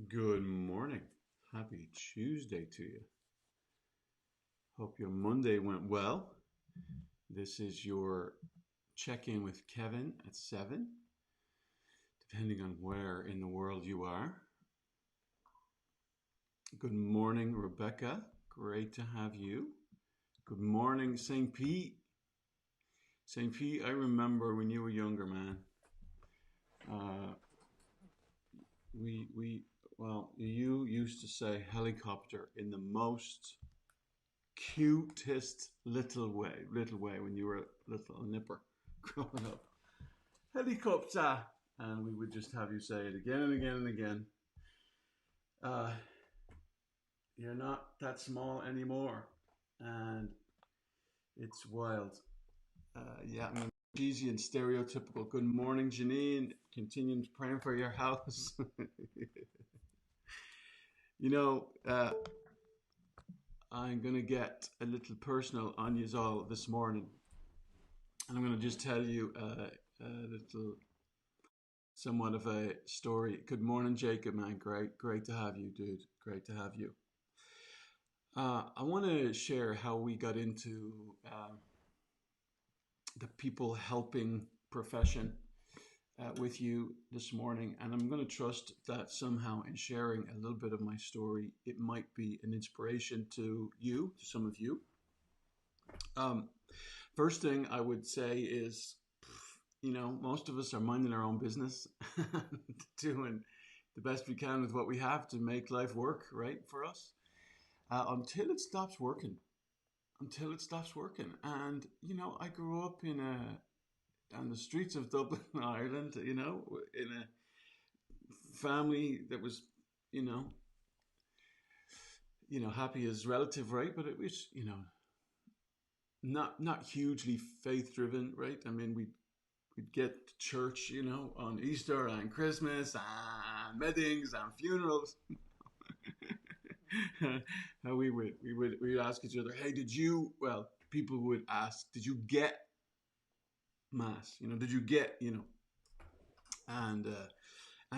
Good morning. Happy Tuesday to you. Hope your Monday went well. This is your check in with Kevin at 7, depending on where in the world you are. Good morning, Rebecca. Great to have you. Good morning, St. Pete. St. Pete, I remember when you were younger, man. Uh, you used to say helicopter in the most cutest little way when you were a little nipper growing up. Helicopter, and we would just have you say it again and again and again. Uh, you're not that small anymore, and it's wild. Yeah, I'm cheesy and stereotypical. Good morning, Janine. Continuing praying for your house. you know, uh, I'm gonna get a little personal on you all this morning, and I'm gonna just tell you a little, somewhat of a story. Good morning, Jacob, man. Great to have you, dude. Great to have you. I want to share how we got into the people helping profession with you this morning, and I'm going to trust that somehow in sharing a little bit of my story, it might be an inspiration to you, to some of you. Um, First thing I would say is, most of us are minding our own business, doing the best we can with what we have to make life work, right, for us, until it stops working. Until it stops working. And, I grew up on the streets of Dublin, Ireland, in a family that was, you know, happy is relative, right? But it was, not hugely faith driven, right? I mean, we'd get to church, on Easter and Christmas and weddings and funerals. We would ask each other, hey, people would ask, did you get mass? Did you get, and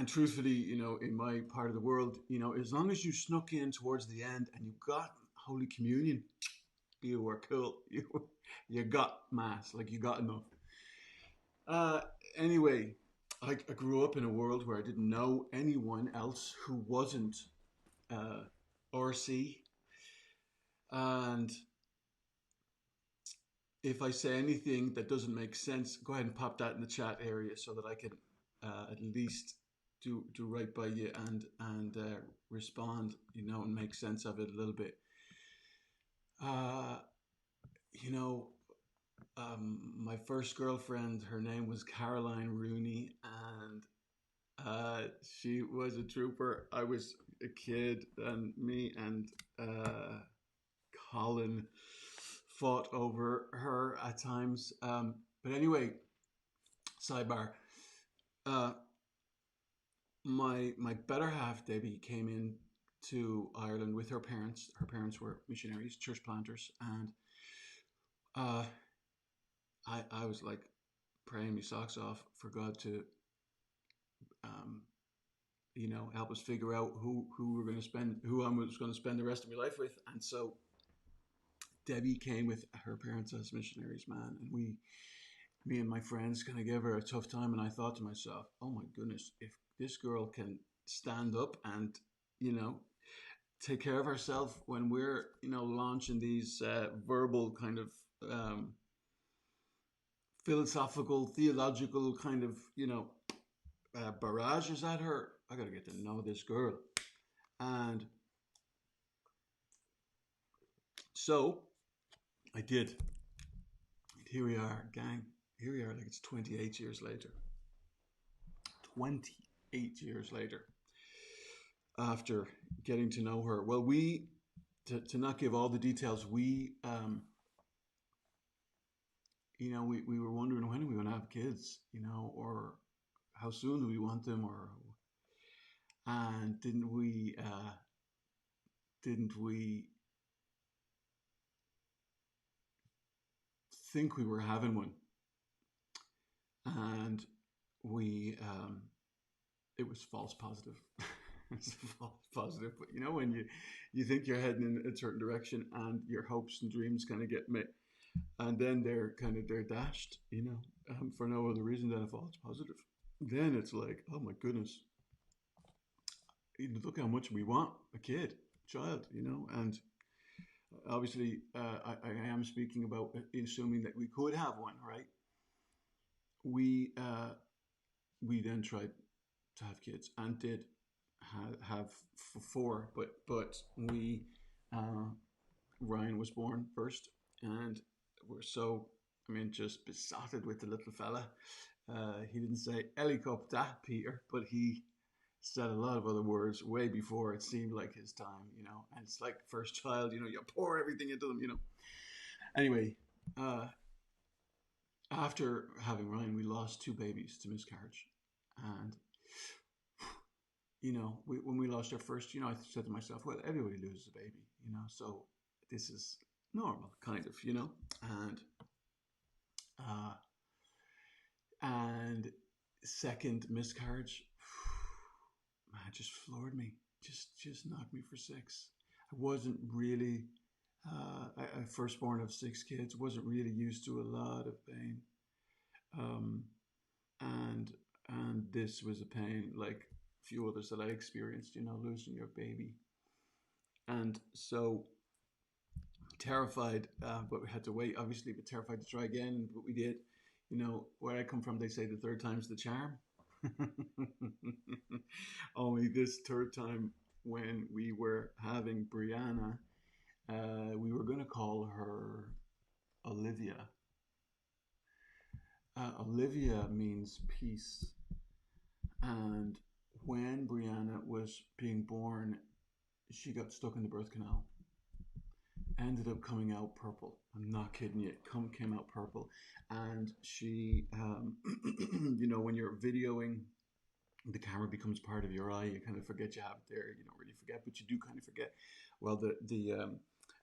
truthfully, in my part of the world, as long as you snuck in towards the end and you got Holy Communion, you were cool. You got mass, like you got enough. Uh, anyway, I grew up in a world where I didn't know anyone else who wasn't uh, RC. And if I say anything that doesn't make sense, go ahead and pop that in the chat area so that I can at least do right by you and respond, and make sense of it a little bit. Uh, you know, my first girlfriend, her name was Caroline Rooney, and she was a trooper. I was a kid, and me and Colin fought over her at times. But anyway, sidebar. Uh, my better half, Debbie, came in to Ireland with her parents. Her parents were missionaries, church planters, and uh, I was like praying my socks off for God to, um, help us figure out who I was going to spend the rest of my life with. And so Debbie came with her parents as missionaries, man, and me and my friends kind of gave her a tough time. And I thought to myself, oh my goodness, if this girl can stand up and, you know, take care of herself when we're, launching these verbal kind of philosophical, theological kind of, barrages at her, I got to get to know this girl. And so I did. Here we are, gang. Here we are, like it's 28 years later. 28 years later, after getting to know her. Well, to not give all the details, we were wondering when are we going to have kids, or how soon do we want them, and didn't we think we were having one, and it was false positive. It's a false positive, but you know when you think you're heading in a certain direction and your hopes and dreams kind of get met, and then they're dashed, for no other reason than a false positive. Then it's like, oh my goodness, look how much we want a kid, child, and obviously, I am speaking about assuming that we could have one, right? We uh, we then tried to have kids and did have four, but we uh, Ryan was born first, and we're so, I mean, just besotted with the little fella. He didn't say helicopter, Peter, but he said a lot of other words way before it seemed like his time, And it's like first child, you pour everything into them. Anyway, uh, after having Ryan, we lost two babies to miscarriage, and when we lost our first, I said to myself, well, everybody loses a baby, so this is normal, kind of, and uh, and second miscarriage, man, just floored me, just knocked me for six. I wasn't really I firstborn of six kids, wasn't really used to a lot of pain, um, and and this was a pain like a few others that I experienced, losing your baby, and so terrified, but we had to wait, obviously, but terrified to try again, but we did. Where I come from, they say the third time's the charm. Only this third time, when we were having Brianna, we were going to call her Olivia. Olivia means peace. And when Brianna was being born, she got stuck in the birth canal. Ended up coming out purple. I'm not kidding you. Came out purple. And she, when you're videoing, the camera becomes part of your eye. You kind of forget you have it there. You don't really forget, but you do kind of forget. Well, the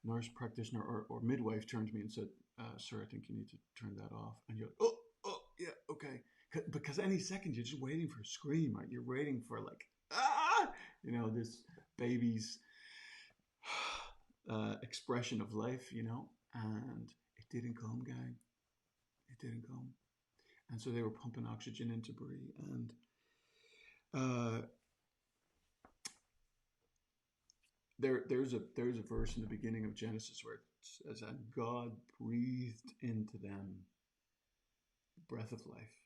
nurse practitioner or midwife turned to me and said, "Sir, I think you need to turn that off." And you're like, "Oh, yeah, okay." Because any second you're just waiting for a scream, right? You're waiting for like, ah, this baby's expression of life, and it didn't come, gang. It didn't come. And so they were pumping oxygen into Brie, and uh, there's a verse in the beginning of Genesis where it says that God breathed into them the breath of life.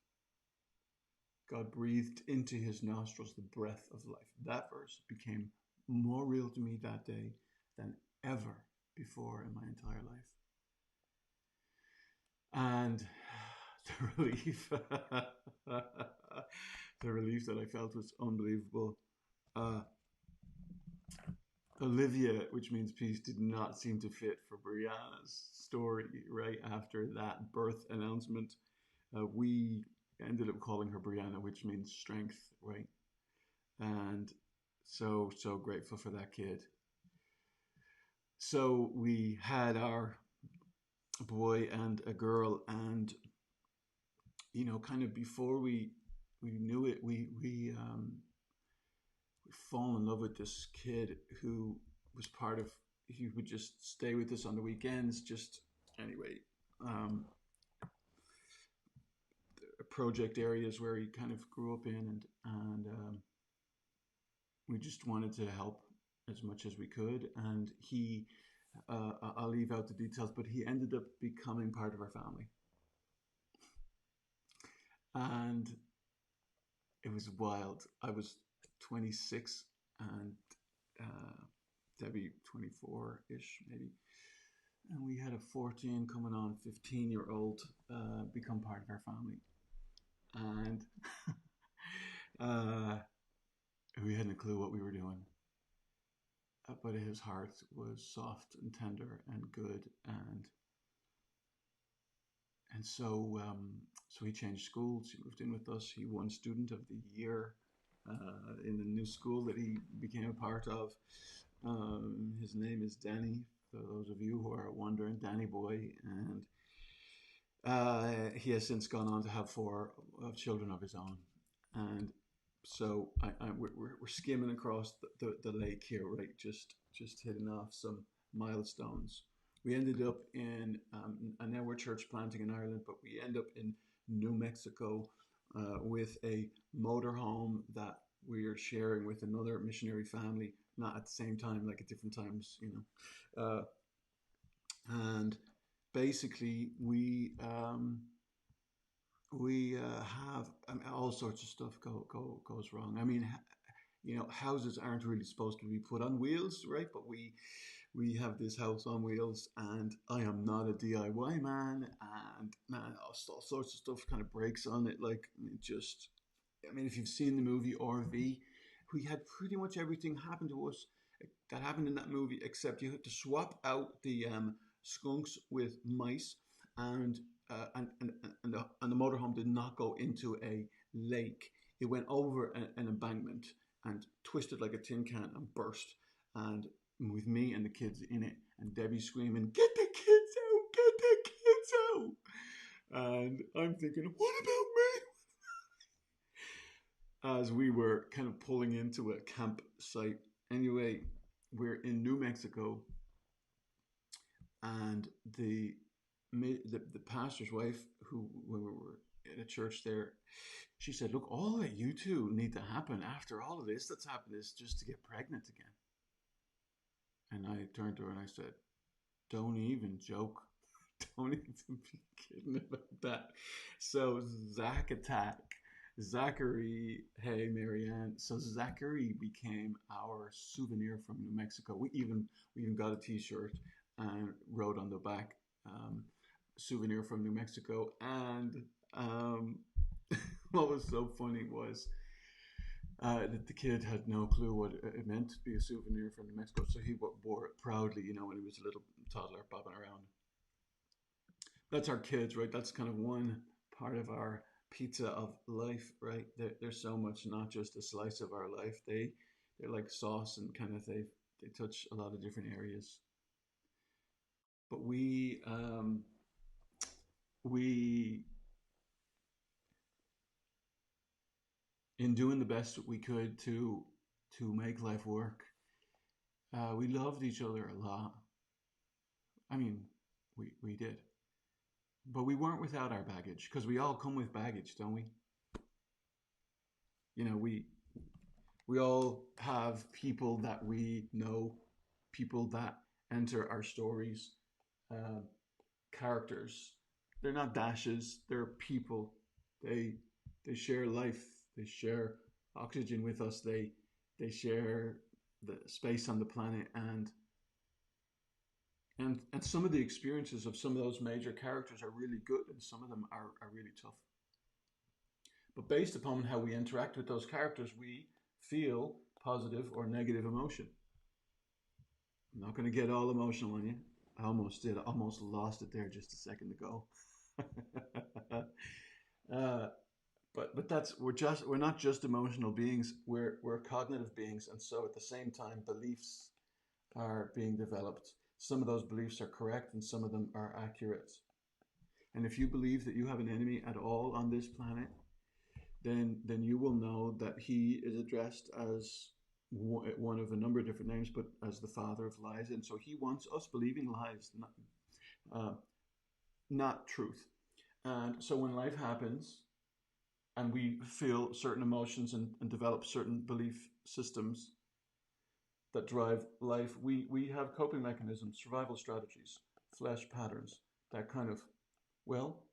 God breathed into his nostrils the breath of life. That verse became more real to me that day than ever before in my entire life. And the relief, the relief that I felt was unbelievable. Olivia, which means peace, did not seem to fit for Brianna's story. Right after that birth announcement, we ended up calling her Brianna, which means strength, right? And so grateful for that kid. So we had our boy and a girl, and kind of before we knew it, we fall in love with this kid who was part of. He would just stay with us on the weekends. Just anyway, project areas where he kind of grew up in, and we just wanted to help as much as we could. And he, I'll leave out the details, but he ended up becoming part of our family, and it was wild. I was 26 and Debbie 24-ish maybe, and we had a 14 coming on 15-year-old become part of our family, and we hadn't a clue what we were doing, but his heart was soft and tender and good, and so he changed schools. He moved in with us. He won Student of the Year in the new school that he became a part of. His name is Danny, for those of you who are wondering, Danny Boy, and he has since gone on to have four children of his own. And So we're skimming across the lake here, right? Just hitting off some milestones. We ended up in, and now we're church planting in Ireland, but we end up in New Mexico with a motorhome that we are sharing with another missionary family, not at the same time, like at different times, you know. And basically, we have, I mean, all sorts of stuff goes wrong. I mean, you know, houses aren't really supposed to be put on wheels, right? But we have this house on wheels, and I am not a DIY man, and man, all sorts of stuff kind of breaks on it. Like, it just, I mean, if you've seen the movie RV, we had pretty much everything happen to us that happened in that movie, except you had to swap out the skunks with mice, and and the motorhome did not go into a lake. It went over an embankment and twisted like a tin can and burst. And with me and the kids in it, and Debbie screaming, "Get the kids out! Get the kids out!" And I'm thinking, what about me? As we were kind of pulling into a campsite. Anyway, we're in New Mexico, and the pastor's wife, who when we were at a church there, she said, "Look, all that you two need to happen after all of this that's happened is just to get pregnant again." And I turned to her and I said, "Don't even joke. Don't even be kidding about that." So Zachary, hey Marianne. So Zachary became our souvenir from New Mexico. We even got a T-shirt and wrote on the back, "Souvenir from New Mexico." And what was so funny was that the kid had no clue what it meant to be a souvenir from New Mexico, so he wore it proudly, you know, when he was a little toddler bobbing around. That's our kids, right? That's kind of one part of our pizza of life, right? They're so much not just a slice of our life. They're like sauce, and kind of they touch a lot of different areas. But we in doing the best we could to make life work, we loved each other a lot. I mean, we did, but we weren't without our baggage, because we all come with baggage, don't we? You know, we all have people that we know, people that enter our stories, uh, characters. They're not dashes. They're people. They they share life. They share oxygen with us. They share the space on the planet, and some of the experiences of some of those major characters are really good, and some of them are really tough. But based upon how we interact with those characters, we feel positive or negative emotion. I'm not going to get all emotional on you. I almost did. I almost lost it there just a second ago. uh, but that's we're not just emotional beings. We're cognitive beings, and so at the same time, beliefs are being developed. Some of those beliefs are correct, and some of them are accurate. And if you believe that you have an enemy at all on this planet, then you will know that he is addressed as one of a number of different names, but as the father of lies. And so he wants us believing lies, uh, not truth. And so when life happens and we feel certain emotions and develop certain belief systems that drive life, we have coping mechanisms, survival strategies, flesh patterns that kind of, well,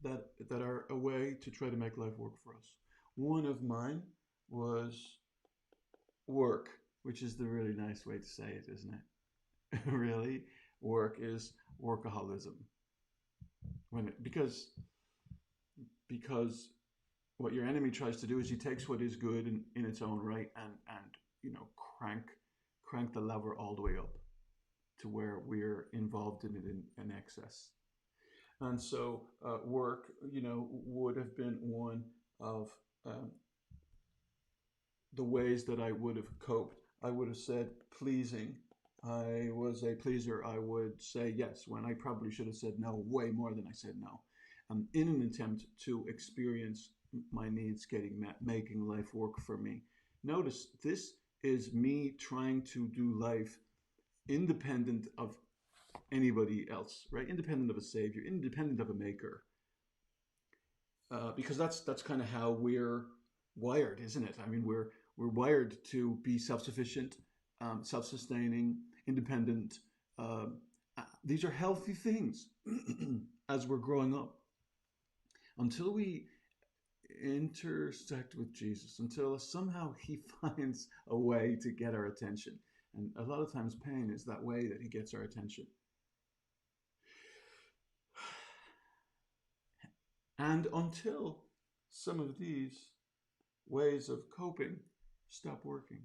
that are a way to try to make life work for us. One of mine was work, which is the really nice way to say it, isn't it? Really, work is workaholism. Because what your enemy tries to do is he takes what is good in its own right, and you know, crank the lever all the way up to where we're involved in it in excess. And so work, you know, would have been one of um, the ways that I would have coped. I would have said pleasing. I was a pleaser. I would say yes when I probably should have said no way more than I said no, in an attempt to experience my needs getting met, making life work for me. Notice this is me trying to do life independent of anybody else, right? Independent of a savior, independent of a maker, because that's kind of how we're wired, isn't it? I mean, we're wired to be self-sufficient, self-sustaining, independent. These are healthy things as we're growing up. Until we intersect with Jesus, until somehow he finds a way to get our attention. And a lot of times pain is that way that he gets our attention. And until some of these ways of coping stop working.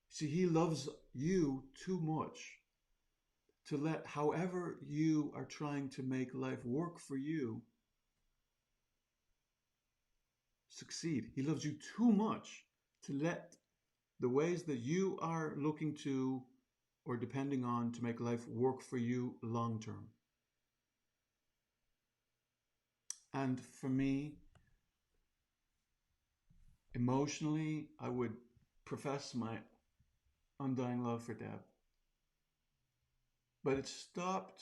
See, he loves you too much to let however you are trying to make life work for you succeed. He loves you too much to let the ways that you are looking to or depending on to make life work for you long term. And for me, emotionally, I would profess my undying love for Deb. But it stopped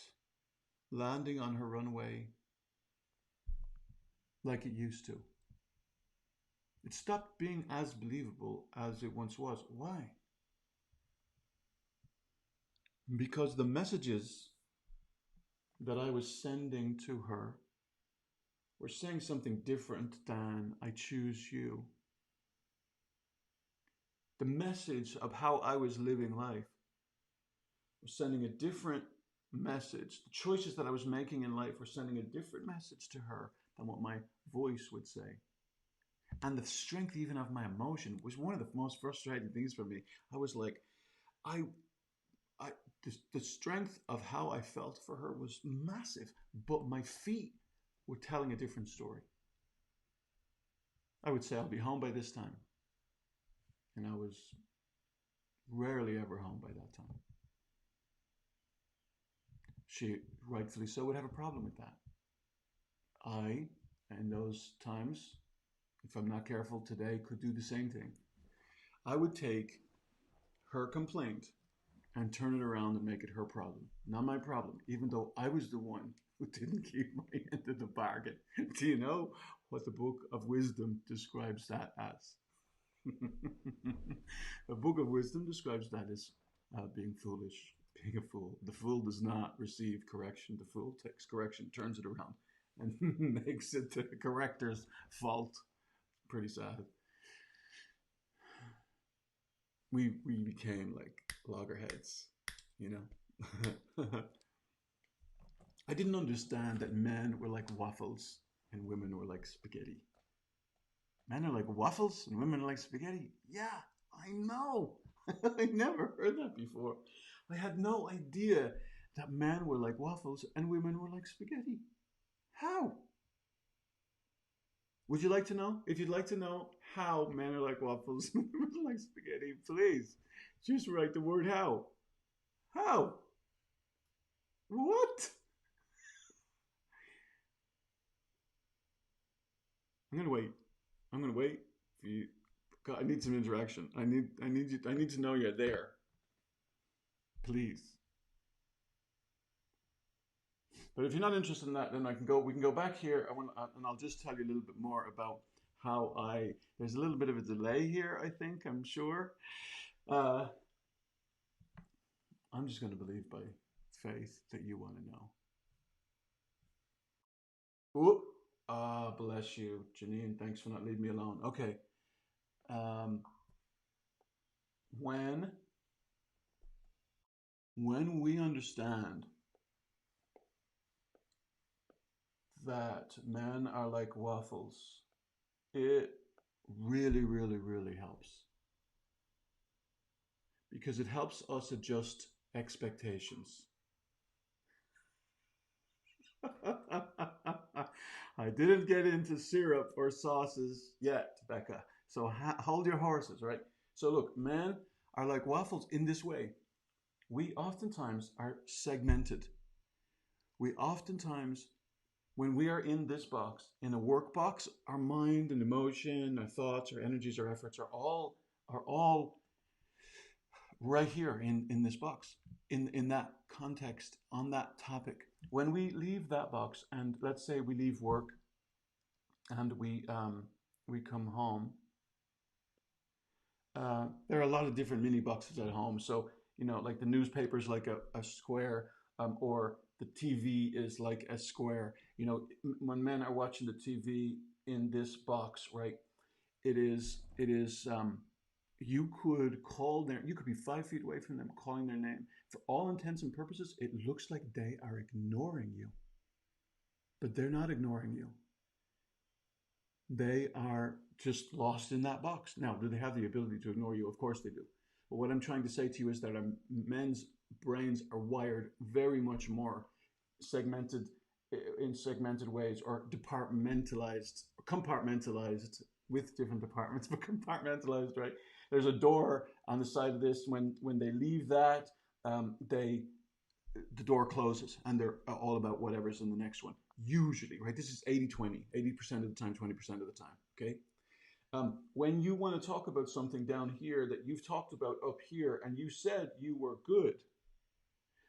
landing on her runway like it used to. It stopped being as believable as it once was. Why? Because the messages that I was sending to her were saying something different than "I choose you." The message of how I was living life was sending a different message. The choices that I was making in life were sending a different message to her than what my voice would say. And the strength even of my emotion was one of the most frustrating things for me. I was like, the strength of how I felt for her was massive, but my feet were telling a different story. I would say I'll be home by this time. And I was rarely ever home by that time. She, rightfully so, would have a problem with that. I, in those times, if I'm not careful today, could do the same thing. I would take her complaint and turn it around and make it her problem, not my problem, even though I was the one who didn't keep my end of the bargain. Do you know what the Book of Wisdom describes that as? The Book of Wisdom describes that as being foolish, being a fool. The fool does not receive correction. The fool takes correction, turns it around, and makes it the corrector's fault. Pretty sad. We became like loggerheads, you know. I didn't understand that men were like waffles and women were like spaghetti. Men are like waffles and women are like spaghetti. Yeah, I know. I never heard that before. I had no idea that men were like waffles and women were like spaghetti. How? Would you like to know? If you'd like to know how men are like waffles and women are like spaghetti, please just write the word how. How? What? I'm gonna wait. I'm gonna wait for you. God, I need some interaction. I need to know you're there. Please. But if you're not interested in that, then we can go back here and I'll just tell you a little bit more about how there's a little bit of a delay here, I think, I'm sure. I'm just going to believe by faith that you want to know. Ooh, bless you, Janine. Thanks for not leaving me alone. Okay. When we understand that men are like waffles, it really, really, really helps. Because it helps us adjust expectations. I didn't get into syrup or sauces yet, Becca. So hold your horses, right? So look, men are like waffles in this way. We oftentimes are segmented. We oftentimes, When we are in this box, in a work box, our mind and emotion, our thoughts, our energies, our efforts are all right here in this box, in that context, on that topic. When we leave that box, and let's say we leave work and we come home, there are a lot of different mini boxes at home. So, like the newspaper is like a square, or the TV is like a square. When men are watching the TV in this box, right? It is. You could be 5 feet away from them, calling their name. For all intents and purposes, it looks like they are ignoring you, but they're not ignoring you. They are just lost in that box. Now, do they have the ability to ignore you? Of course they do. But what I'm trying to say to you is that men's brains are wired very much more segmented, in segmented ways, or compartmentalized with different departments, but compartmentalized, right? There's a door on the side of this. When they leave that, the door closes and they're all about whatever's in the next one. Usually, right? This is 80-20, 80% of the time, 20% of the time, okay? When you want to talk about something down here that you've talked about up here and you said you were good,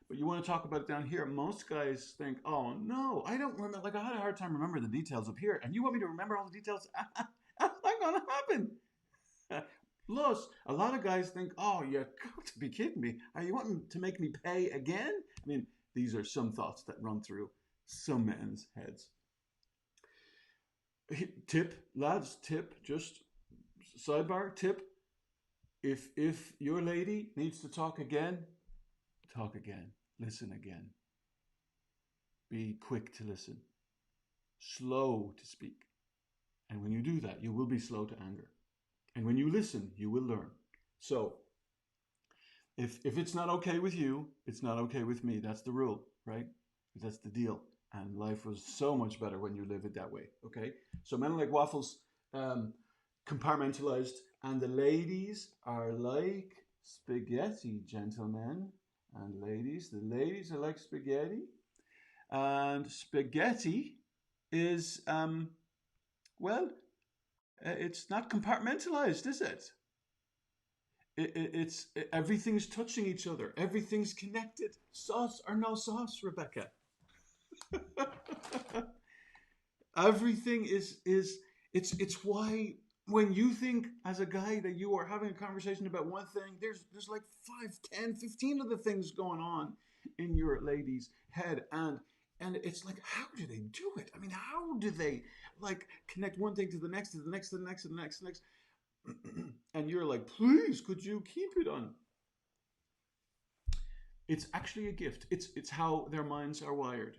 but you want to talk about it down here, most guys think, oh no, I don't remember, like I had a hard time remembering the details up here and you want me to remember all the details? That's not going to happen. Plus, a lot of guys think, oh, you got to be kidding me. Are you wanting to make me pay again? I mean, these are some thoughts that run through some men's heads. Tip, lads, just sidebar, tip. If your lady needs to talk again, listen again. Be quick to listen, slow to speak. And when you do that, you will be slow to anger. And when you listen, you will learn. So, if it's not okay with you, it's not okay with me. That's the rule, right? That's the deal. And life was so much better when you live it that way, okay? So men are like waffles, compartmentalized, and the ladies are like spaghetti, gentlemen and ladies. The ladies are like spaghetti. And spaghetti is, it's not compartmentalized, is it? It's everything's touching each other. Everything's connected. Sauce or no sauce, Rebecca. Everything is it's why when you think as a guy that you are having a conversation about one thing, there's like 5, 10, 15 other things going on in your lady's head, and it's like, how do they do it? I mean, how do they like connect one thing to the next, to the next, to the next, to the next, to the next? And you're like, please, could you keep it on? It's actually a gift. It's how their minds are wired.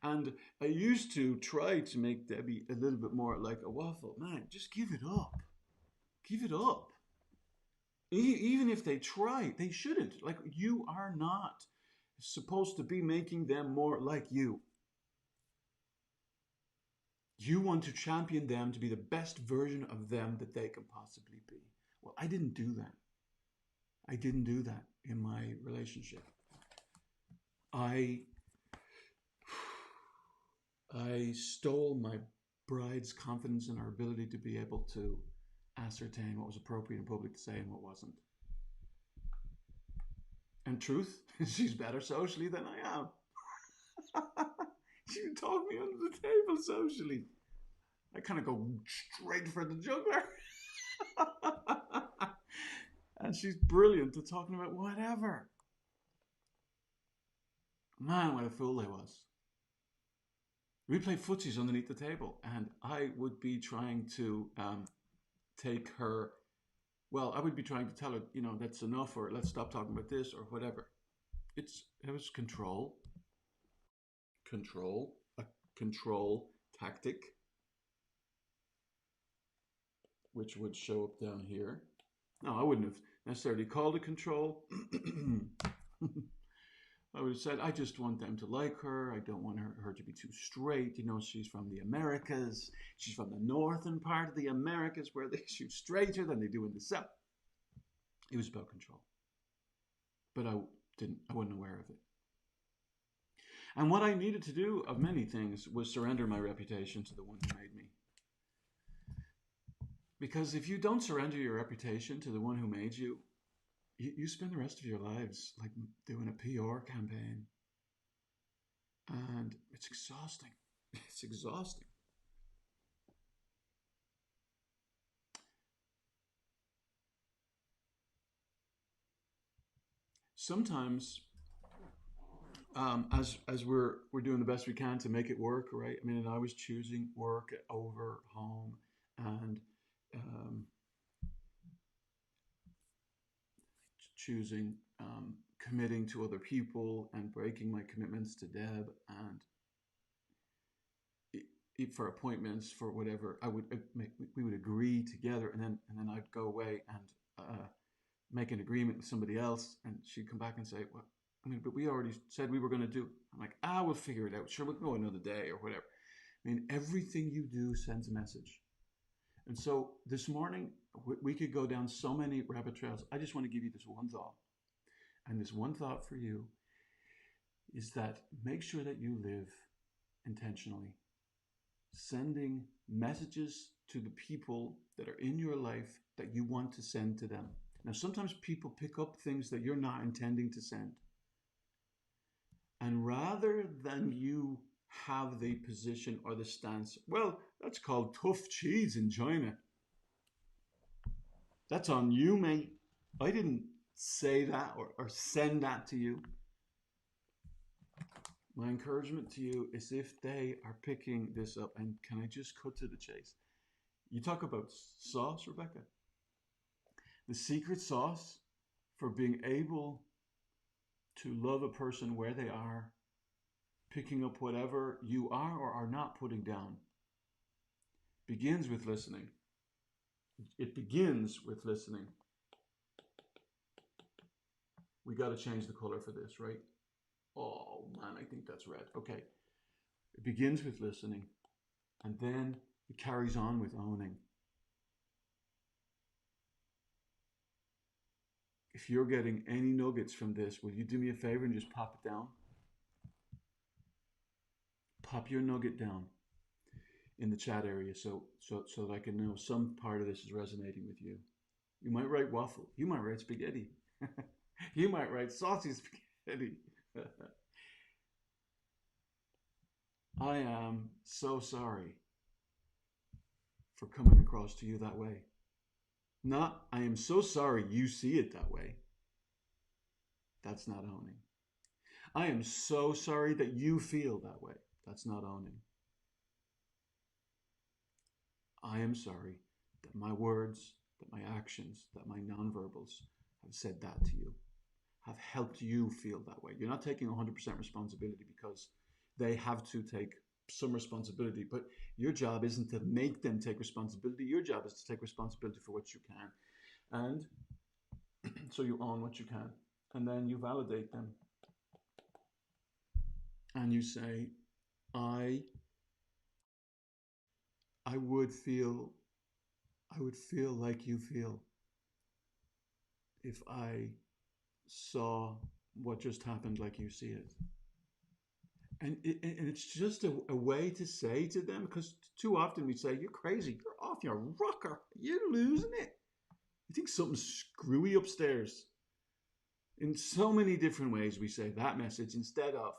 And I used to try to make Debbie a little bit more like a waffle. Man, just give it up. Give it up. Even if they try, they shouldn't. Like, you are not supposed to be making them more like you. You want to champion them to be the best version of them that they can possibly be. Well, I didn't do that. I didn't do that in my relationship. I stole my bride's confidence in her ability to be able to ascertain what was appropriate in public to say and what wasn't. And truth, she's better socially than I am. She talked me under the table socially. I kind of go straight for the jugular. And she's brilliant at talking about whatever. Man, what a fool I was. We played footsies underneath the table, and I would be trying to take her, well, I would be trying to tell her, that's enough, or let's stop talking about this, or whatever. It was control, a control tactic, which would show up down here. No, I wouldn't have necessarily called it control. I would have said, I just want them to like her. I don't want her to be too straight. She's from the Americas. She's from the northern part of the Americas where they shoot straighter than they do in the south. It was about control. But I wasn't aware of it. And what I needed to do, of many things, was surrender my reputation to the one who made me. Because if you don't surrender your reputation to the one who made you, you spend the rest of your lives like doing a PR campaign. And it's exhausting. It's exhausting. Sometimes, as we're doing the best we can to make it work, right? I mean, and I was choosing work over home, and um, choosing committing to other people and breaking my commitments to Deb, and for appointments for whatever I would we would agree together, and then I'd go away and make an agreement with somebody else, and she'd come back and say, "Well, I mean, but we already said we were going to do." I'm like, we'll figure it out. Sure, we'll go another day or whatever. I mean, everything you do sends a message. And so this morning, we could go down so many rabbit trails. I just want to give you this one thought. And this one thought for you is that make sure that you live intentionally, sending messages to the people that are in your life that you want to send to them. Now, sometimes people pick up things that you're not intending to send. And rather than you have the position or the stance, well, that's called tough cheese in China. That's on you, mate. I didn't say that or send that to you. My encouragement to you is if they are picking this up, and can I just cut to the chase? You talk about sauce, Rebecca. The secret sauce for being able to love a person where they are, picking up whatever you are or are not putting down, begins with listening. It begins with listening. We got to change the color for this, right? Oh man, I think that's red. Okay. It begins with listening, and then it carries on with owning. If you're getting any nuggets from this, will you do me a favor and just pop it down? Pop your nugget down in the chat area so that I can know some part of this is resonating with you. You might write waffle. You might write spaghetti. You might write saucy spaghetti. I am so sorry for coming across to you that way. Not, I am so sorry you see it that way. That's not owning. I am so sorry that you feel that way. That's not owning. I am sorry that my words, that my actions, that my nonverbals have said that to you, have helped you feel that way. You're not taking 100% responsibility because they have to take some responsibility, but your job isn't to make them take responsibility. Your job is to take responsibility for what you can. And so you own what you can. And then you validate them. And you say, I would feel like you feel if I saw what just happened like you see it. And it's just a way to say to them, because too often we say, you're crazy, you're off your rocker, you're losing it. You think something's screwy upstairs. In so many different ways we say that message instead of,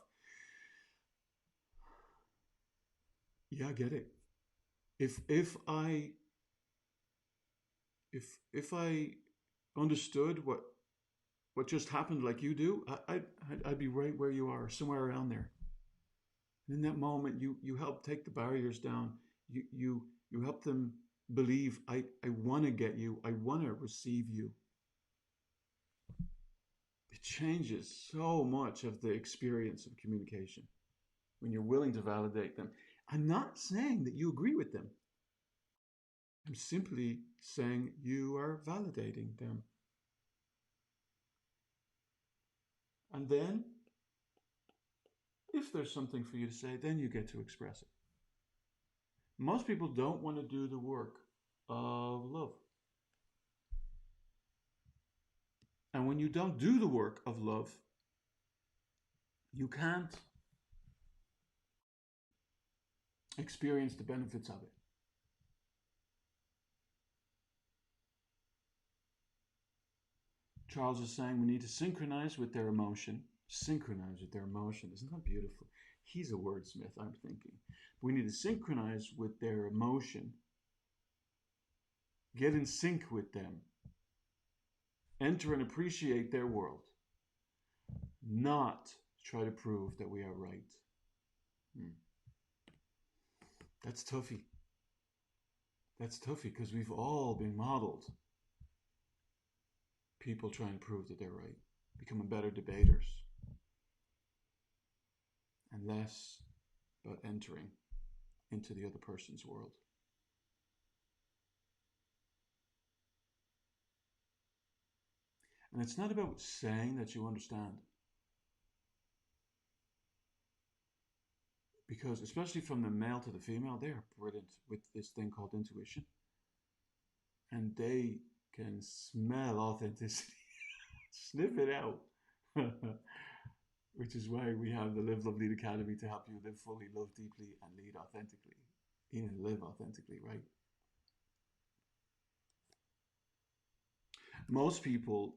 yeah, I get it. If I understood what just happened like you do, I'd be right where you are, somewhere around there. And in that moment, you help take the barriers down. You help them believe, I want to get you. I want to receive you. It changes so much of the experience of communication when you're willing to validate them. I'm not saying that you agree with them. I'm simply saying you are validating them. And then, if there's something for you to say, then you get to express it. Most people don't want to do the work of love. And when you don't do the work of love, you can't experience the benefits of it. Charles is saying we need to synchronize with their emotion. Synchronize with their emotion. Isn't that beautiful? He's a wordsmith, I'm thinking. We need to synchronize with their emotion. Get in sync with them. Enter and appreciate their world. Not try to prove that we are right. That's toughy. That's toughy because we've all been modeled. People try and prove that they're right, becoming better debaters, and less about entering into the other person's world. And it's not about saying that you understand. Because especially from the male to the female, they are brilliant with this thing called intuition. And they can smell authenticity, sniff it out. Which is why we have the Live Love Lead Academy to help you live fully, love deeply, and lead authentically. Even live authentically, right? Most people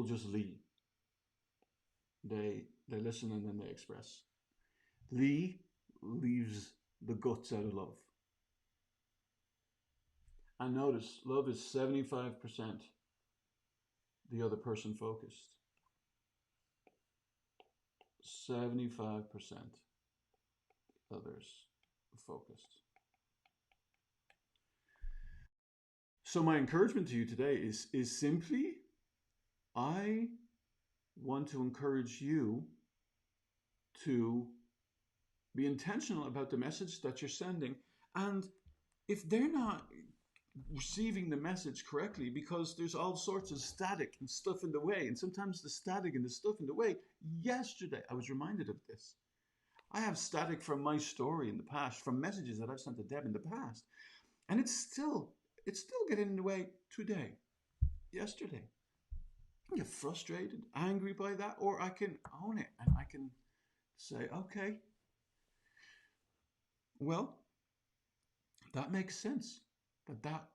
just lead. They listen and then they express. Lee leaves the guts out of love. And notice, love is 75% the other person focused. 75% others focused. So my encouragement to you today is simply, I want to encourage you to be intentional about the message that you're sending. And if they're not receiving the message correctly, because there's all sorts of static and stuff in the way, and sometimes the static and the stuff in the way. Yesterday, I was reminded of this. I have static from my story in the past, from messages that I've sent to Deb in the past, and it's still getting in the way today, yesterday. I get frustrated, angry by that, or I can own it and I can say, okay, well, that makes sense. That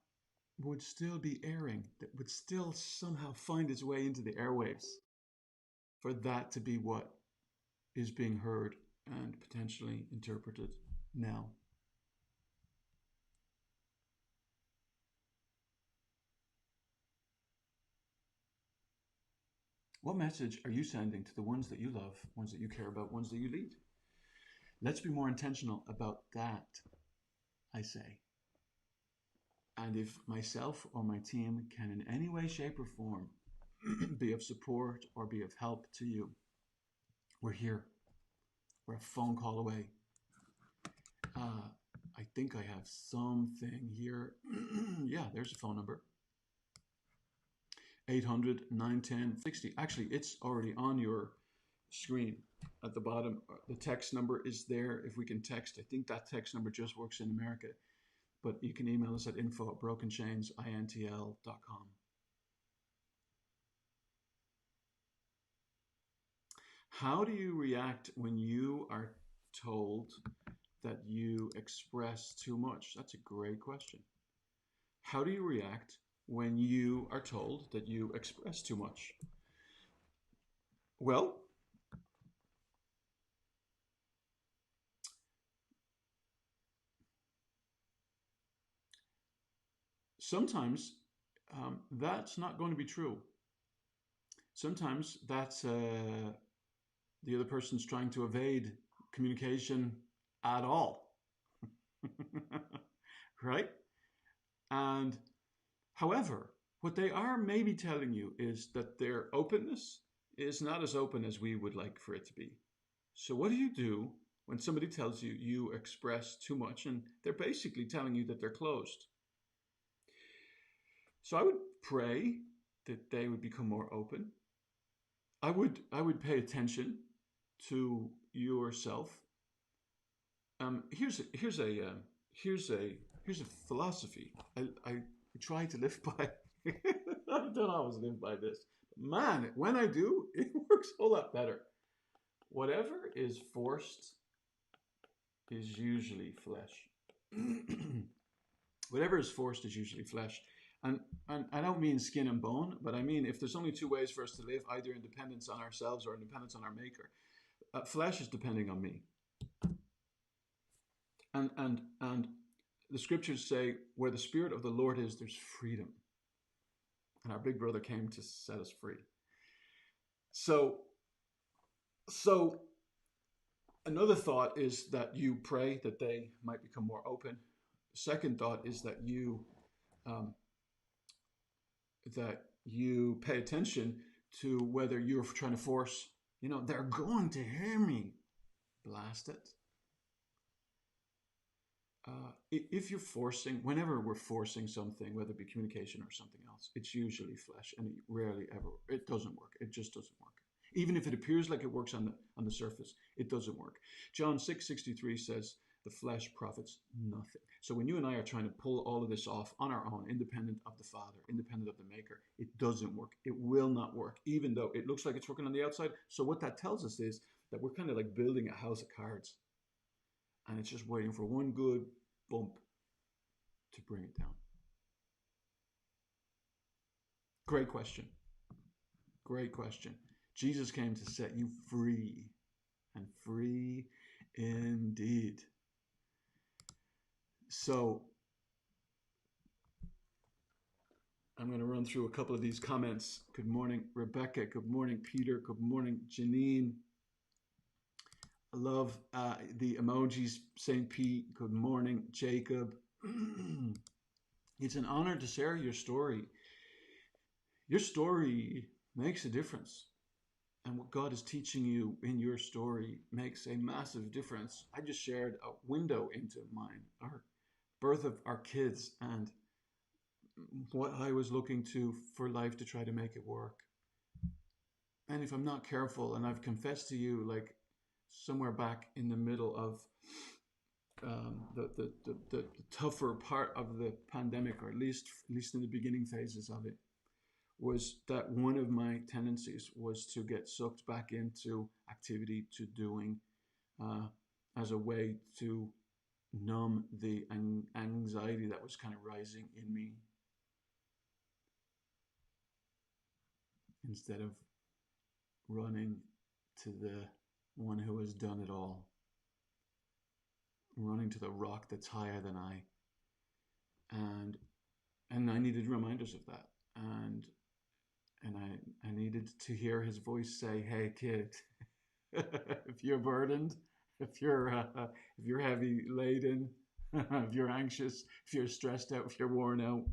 would still be airing, that would still somehow find its way into the airwaves for that to be what is being heard and potentially interpreted now. What message are you sending to the ones that you love, ones that you care about, ones that you lead? Let's be more intentional about that, I say. And if myself or my team can in any way, shape, or form be of support or be of help to you, we're here. We're a phone call away. I think I have something here. Yeah, there's a phone number. 800-910-60. Actually, it's already on your screen at the bottom. The text number is there. If we can text, I think that text number just works in America. But you can email us at info@brokenchainsintl.com. How do you react when you are told that you express too much? That's a great question. How do you react when you are told that you express too much? Well, sometimes that's not going to be true. Sometimes that's the other person's trying to evade communication at all. Right? And however, what they are maybe telling you is that their openness is not as open as we would like for it to be. So what do you do when somebody tells you you express too much and they're basically telling you that they're closed? So I would pray that they would become more open. I would pay attention to yourself. Here's a philosophy I try to live by. I don't always live by this. Man, when I do, it works a whole lot better. Whatever is forced is usually flesh. Whatever is forced is usually flesh. And I don't mean skin and bone, but I mean if there's only two ways for us to live, either in dependence on ourselves or in dependence on our maker. Flesh is depending on me. And the scriptures say, where the Spirit of the Lord is, there's freedom. And our big brother came to set us free. So another thought is that you pray that they might become more open. Second thought is that you pay attention to whether you're trying to force, they're going to hear me. Blast it. If you're forcing, whenever we're forcing something, whether it be communication or something else, it's usually flesh, and it doesn't work. It just doesn't work. Even if it appears like it works on the surface, it doesn't work. John 6:63 says, the flesh profits nothing. So when you and I are trying to pull all of this off on our own, independent of the Father, independent of the Maker, it doesn't work. It will not work, even though it looks like it's working on the outside. So what that tells us is that we're kind of like building a house of cards, and it's just waiting for one good bump to bring it down. Great question. Great question. Jesus came to set you free, and free indeed. So I'm going to run through a couple of these comments. Good morning, Rebecca. Good morning, Peter. Good morning, Janine. I love the emojis. St. Pete. Good morning, Jacob. It's an honor to share your story. Your story makes a difference. And what God is teaching you in your story makes a massive difference. I just shared a window into our birth of our kids and what I was looking to for life to try to make it work. And if I'm not careful, and I've confessed to you, like somewhere back in the middle of the tougher part of the pandemic, or at least in the beginning phases of it, was that one of my tendencies was to get sucked back into activity, to doing, as a way to numb the anxiety that was kind of rising in me, instead of running to the one who has done it all, running to the rock that's higher than I. And I needed reminders of that. And I needed to hear his voice say, hey, kid, if you're burdened, if you're heavy laden, if you're anxious, if you're stressed out, if you're worn out,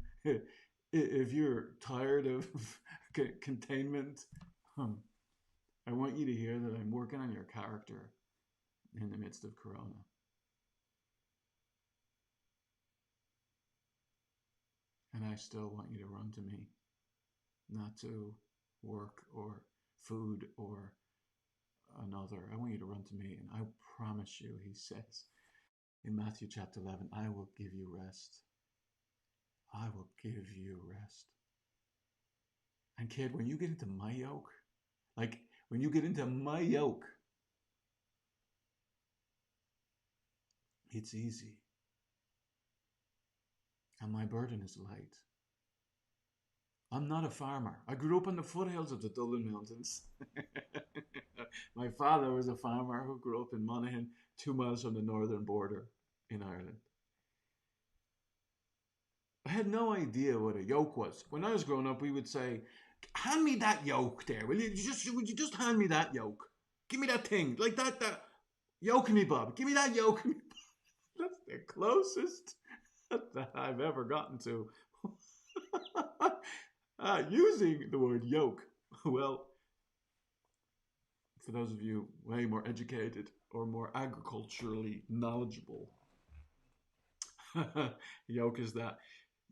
if you're tired of containment, I want you to hear that I'm working on your character in the midst of Corona. And I still want you to run to me. Not to work or food or another. I want you to run to me, and I promise you, he says in Matthew chapter 11, I will give you rest. I will give you rest. And kid, when you get into my yoke, it's easy. And my burden is light. I'm not a farmer. I grew up in the foothills of the Dublin Mountains. My father was a farmer who grew up in Monaghan, 2 miles from the northern border in Ireland. I had no idea what a yoke was. When I was growing up, we would say, hand me that yoke there. Would you just hand me that yoke? Give me that thing. Like that yoke me, Bob. Give me that yoke me. That's the closest that I've ever gotten to using the word yoke. Well, for those of you way more educated or more agriculturally knowledgeable, yoke is that,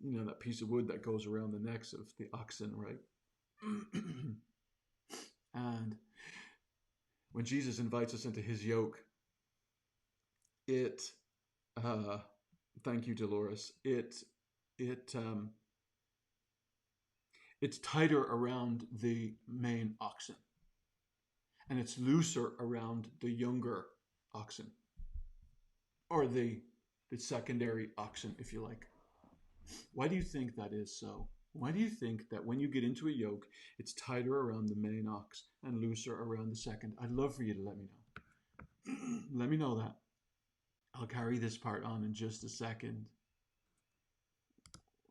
that piece of wood that goes around the necks of the oxen, right? And when Jesus invites us into his yoke, thank you, Dolores, it's tighter around the main oxen. and it's looser around the younger oxen, or the secondary oxen, if you like. Why do you think that is so? Why do you think that when you get into a yoke, it's tighter around the main ox and looser around the second? I'd love for you to let me know. Let me know that. I'll carry this part on in just a second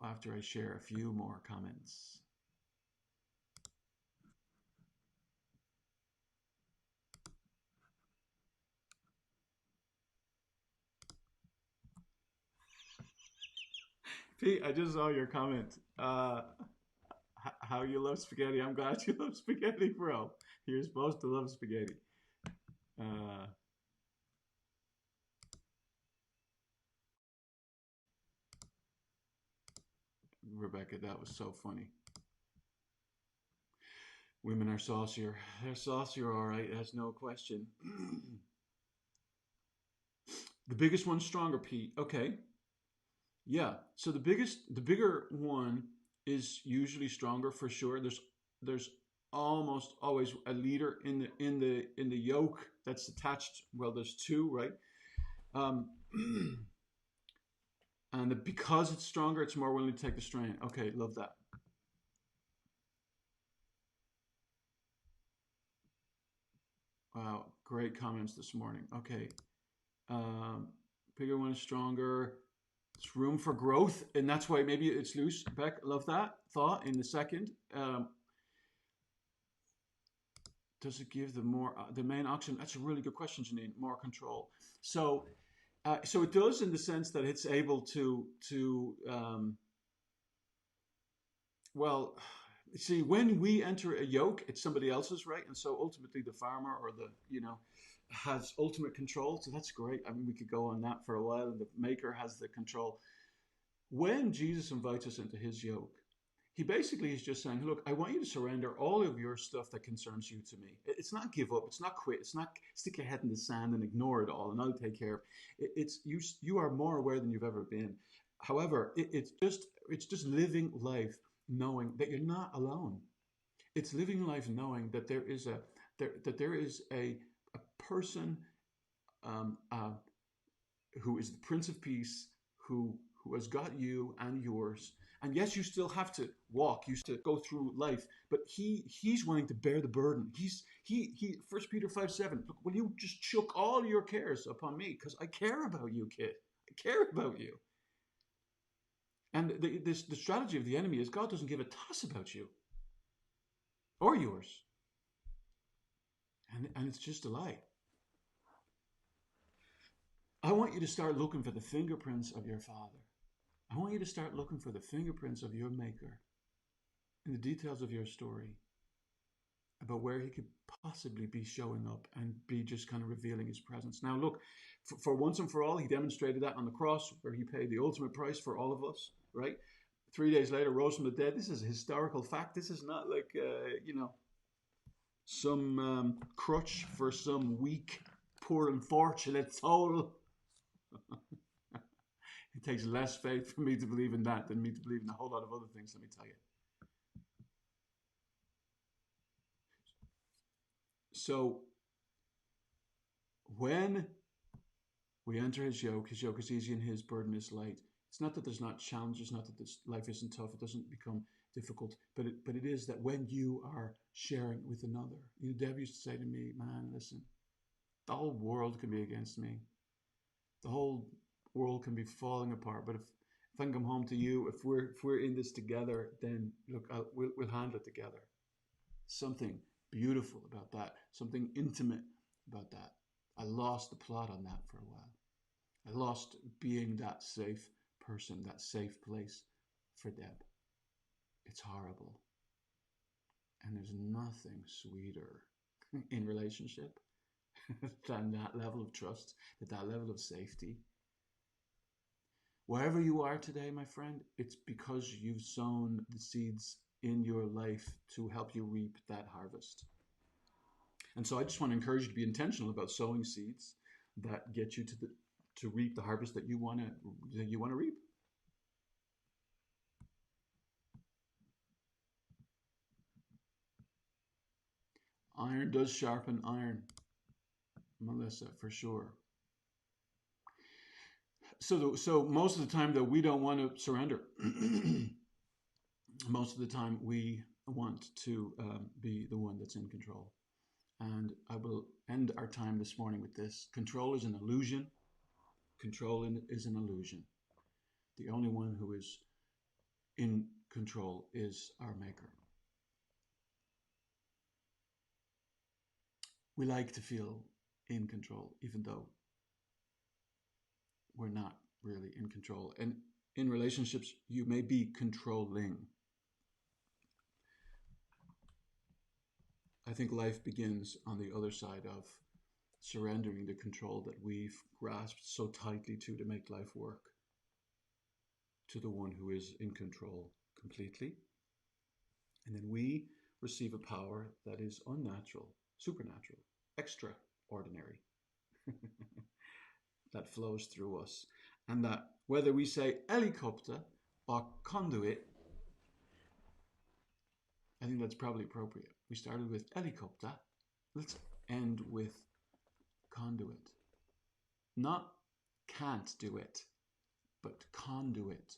after I share a few more comments. Pete, I just saw your comment. How you love spaghetti. I'm glad you love spaghetti, bro. You're supposed to love spaghetti. Uh, Rebecca, that was so funny. Women are saucier. They're saucier, all right. That's no question. The biggest one's stronger, Pete. Okay. Yeah. So the bigger one is usually stronger for sure. There's almost always a leader in the yoke that's attached. Well, there's two, right? Um, and because it's stronger, it's more willing to take the strain. Okay, love that. Wow, great comments this morning. Okay, um, bigger one is stronger. It's room for growth, and that's why maybe it's loose. Beck, love that thought. In the second, does it give the main oxen? That's a really good question, Janine. More control. So, so it does in the sense that it's able to well, see, when we enter a yoke, it's somebody else's, right? And so ultimately the farmer or has ultimate control. So that's great. I mean, we could go on that for a while. And the maker has the control. When Jesus invites us into his yoke, he basically is just saying, look, I want you to surrender all of your stuff that concerns you to me. It's not give up. It's not quit. It's not stick your head in the sand and ignore it all and I'll take care of it. It's you are more aware than you've ever been. However, it's just living life knowing that you're not alone. It's living life knowing that there is a person who is the Prince of Peace, who has got you and yours. And yes, you still have to walk, you still go through life, but he's willing to bear the burden. He 1 Peter 5:7. Look, will you just chuck all your cares upon me? Because I care about you, kid. I care about you. And the strategy of the enemy is God doesn't give a toss about you or yours. And it's just a lie. I want you to start looking for the fingerprints of your Father. I want you to start looking for the fingerprints of your Maker in the details of your story about where he could possibly be showing up and be just kind of revealing his presence. Now, look, for once and for all, he demonstrated that on the cross where he paid the ultimate price for all of us, right? 3 days later, rose from the dead. This is a historical fact. This is not like, some crutch for some weak, poor, unfortunate soul. It takes less faith for me to believe in that than me to believe in a whole lot of other things, let me tell you. So, when we enter his yoke is easy and his burden is light. It's not that there's not challenges, not that this life isn't tough, it doesn't become difficult, but it is that when you are sharing with another. Deb used to say to me, man, listen, the whole world can be against me. The whole world can be falling apart, but if I can come home to you, if we're in this together, then look, we'll handle it together. Something beautiful about that, something intimate about that. I lost the plot on that for a while. I lost being that safe person, that safe place for Deb. It's horrible. And there's nothing sweeter in relationship than that level of trust, that level of safety. Wherever you are today, my friend, it's because you've sown the seeds in your life to help you reap that harvest. And so I just want to encourage you to be intentional about sowing seeds that get you to reap the harvest that you want to reap. Iron does sharpen iron, Melissa, for sure. So most of the time, though, we don't want to surrender. Most of the time, we want to be the one that's in control. And I will end our time this morning with this. Control is an illusion. Control is an illusion. The only one who is in control is our Maker. We like to feel in control, even though we're not really in control. And in relationships, you may be controlling. I think life begins on the other side of surrendering the control that we've grasped so tightly to make life work, to the one who is in control completely. And then we receive a power that is unnatural, supernatural, extraordinary, that flows through us. And that whether we say helicopter or conduit, I think that's probably appropriate. We started with helicopter. Let's end with conduit. Not can't do it, but conduit.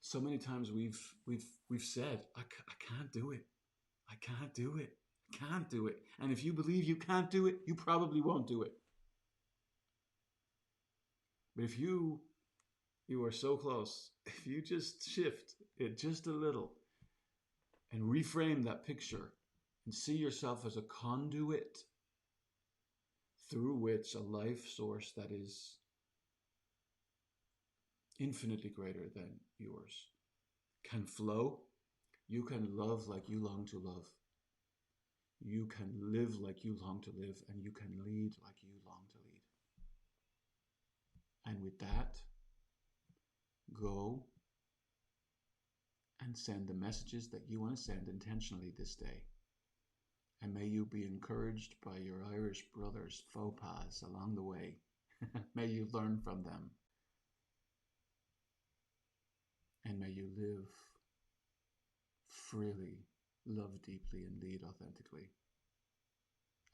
So many times we've said, I can't do it. I can't do it. I can't do it. And if you believe you can't do it, you probably won't do it. But if you are so close, if you just shift it just a little and reframe that picture and see yourself as a conduit through which a life source that is infinitely greater than yours can flow, you can love like you long to love. You can live like you long to live, and you can lead like you long to lead. And with that, go and send the messages that you want to send intentionally this day. And may you be encouraged by your Irish brothers' faux pas along the way. May you learn from them. And may you live freely, love deeply, and lead authentically.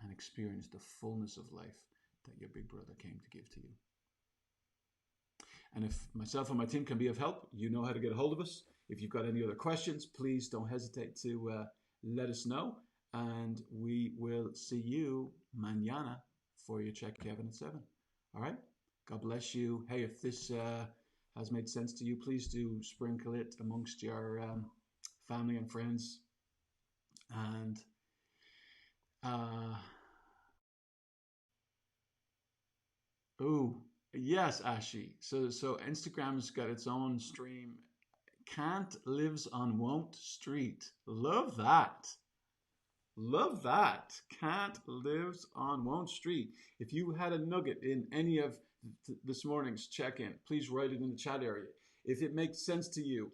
And experience the fullness of life that your big brother came to give to you. And if myself and my team can be of help, you know how to get a hold of us. If you've got any other questions, please don't hesitate to let us know. And we will see you mañana for your Check Kevin at 7. All right? God bless you. Hey, if this has made sense to you, please do sprinkle it amongst your family and friends. And oh, yes, Ashi. So Instagram's got its own stream. Can't lives on Won't Street. Love that. Love that. Can't lives on Won't Street. If you had a nugget in any of this morning's check-in, please write it in the chat area. If it makes sense to you,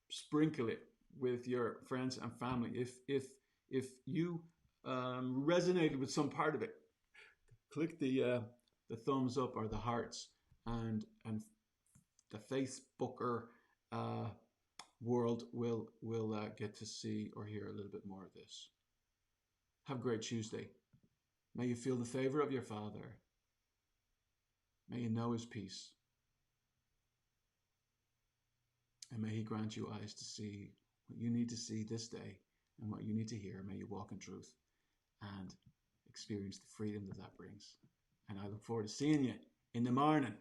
sprinkle it with your friends and family. If you resonated with some part of it, click the thumbs up or the hearts, and the Facebooker world will get to see or hear a little bit more of this. Have a great Tuesday. May you feel the favor of your Father. May you know His peace. And may He grant you eyes to see what you need to see this day and what you need to hear. May you walk in truth and experience the freedom that brings. And I look forward to seeing you in the morning.